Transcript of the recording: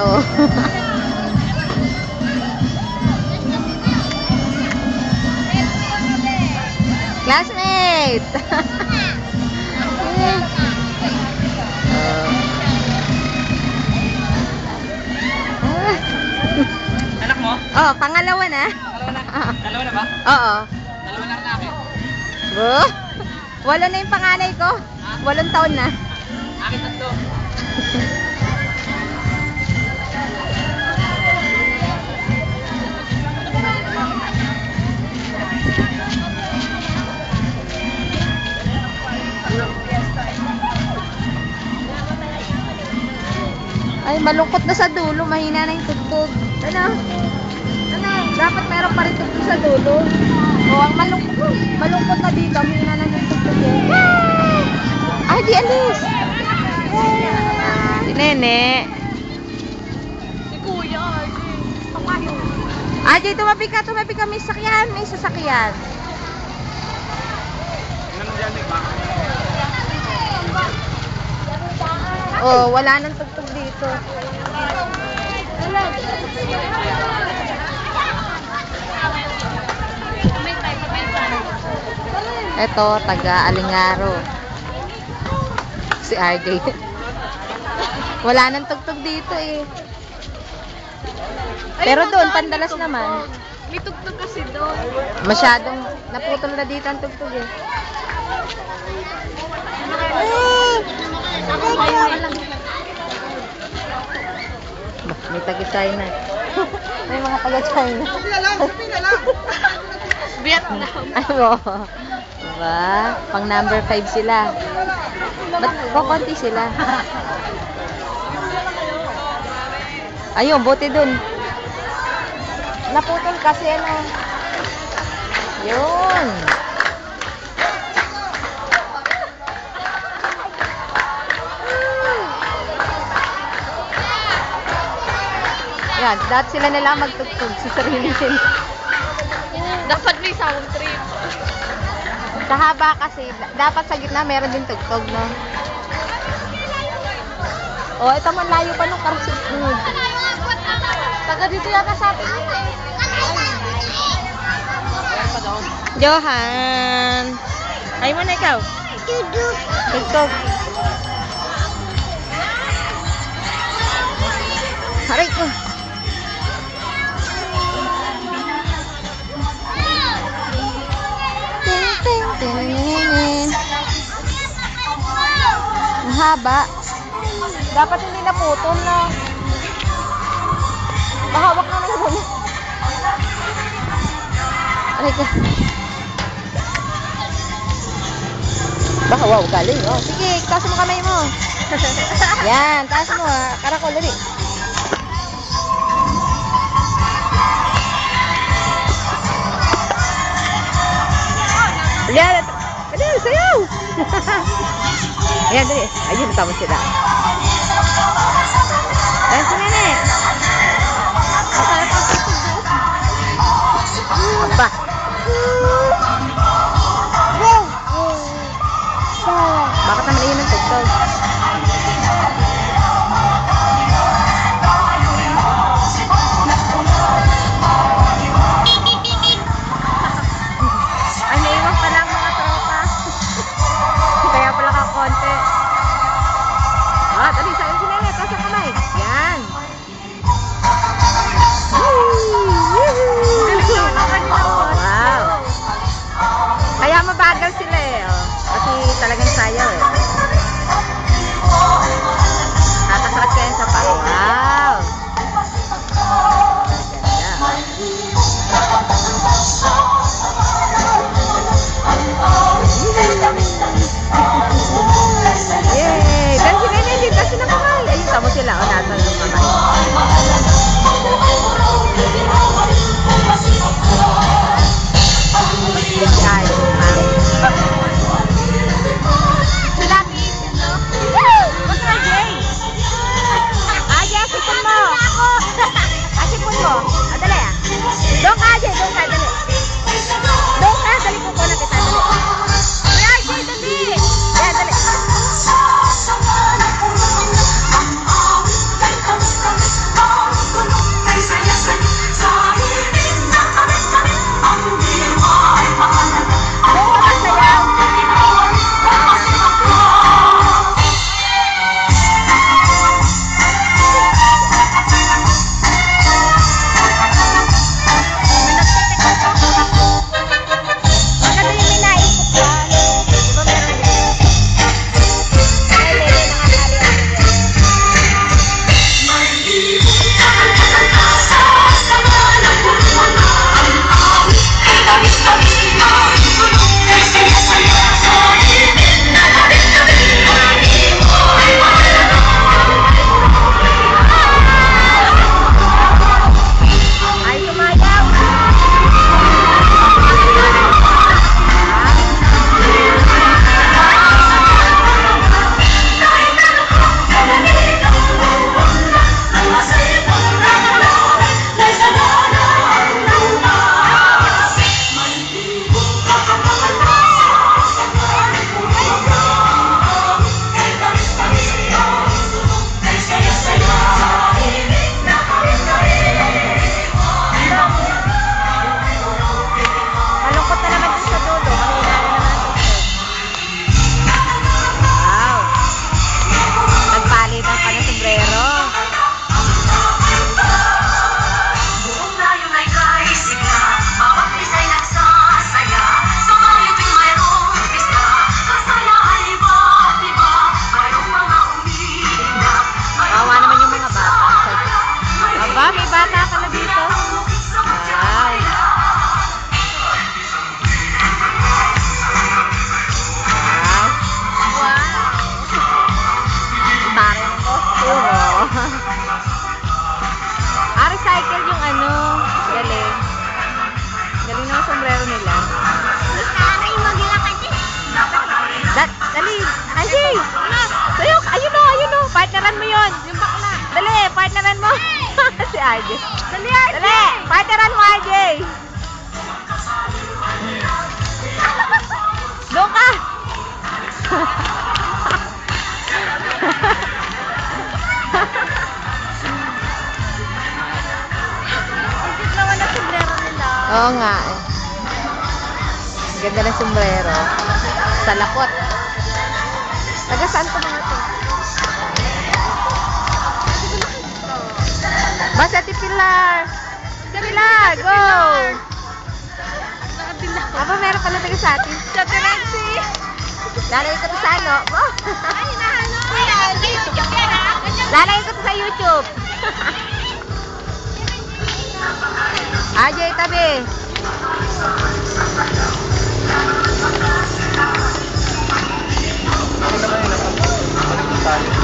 Oh. Classmate. Anak mo? Oh, pangalawa na. Dalawa na. Dalawa na ba? Oo. Dalawa na rin akin. Bro, 8 na yung panganay ko. 8 taon na. Akin 3. Ay, malungkot na sa dulo. Mahina na yung tugtog. Ano? Ano? Dapat meron pa rin tugtog sa dulo. O, ang malungkot na dito. Mahina na yung tugtog. Ay, di alis. Si Nene. Si Kuya, Pamayo. Ajay, tumabi ka. May sasakyan. May sasakyan. Ano yan, may baka? Oh, wala nang tugtog dito. Ito, taga Alingaro. Si RJ. Wala nang tugtog dito eh. Pero doon, pandalas naman. May tugtog kasi doon. Masyadong naputol na dito ang tugtog eh. May taga-China. May mga taga-China. Vietnam. Ano? Diba? Pang number 5 sila. Ba't kukunti sila? Ayun, buti dun. Naputol kasi ano. Yun. Yan, dahil sila nila magtugtog sa sarili sila. Dapat may sound trip. Sa haba kasi, dapat sa gitna meron din tugtog, no? Oh, ito man layo pa nung karusip. Taga dito yata sa atin. Johan! Ay mo na ikaw. Tugtog. Haray ko. Ang haba. Dapat hindi naputol na. Mahawak na lang muna. Aray ka. Baka wow, galing. Oh, sige, taas mo kamay mo. Yan, taas mo ha. Karakol, dali. Ayan, ayan, sayaw! Ayan, dali. Ayun, tama sila. Ayan, si Nene. Aba. Bakit naman iyon ang tugtog? Ay, naiwan pala ang mga tropa. Kaya pala ka konti. Ah, dali, sa'yo si Nene. Taas ang kamay. Yan. Wow. Kaya mabagal sila eh. Oh. Kasi talagang sayaw eh. Nakakasakit kayo sa pa. Wow. Yay! Dahil si Nene, hindi kasi nakamay. Ayun, tamo sila. O, nasa yung kamay. Sila Aba, may bata ka na dito. Wow. Wow. Pare ng costume, oh. Recycle yung ano. Galing. Galing ng sombrero nila. Dali. Ay, Sayo, ayun o. Partneran mo yun. Yung bakla. Dali, partneran mo. Si RJ. Dali, RJ. Dali, partneran mo, RJ. Doon ka. Ang naman ang sombrero nila. Oo nga eh. Ganda ng sombrero. Salakot. Taga saan ko mga to? Basta ti Pilar. Pilar, go! Aba, meron pala taga sa atin. Sa Terenzi. Lalagay ko to sa ano? Oh. Ay, nahanap ko yan. Sa YouTube yan, ha? Lalagay ko to sa YouTube. Ajay, tabi. Ano naman yun? Balik ng tali.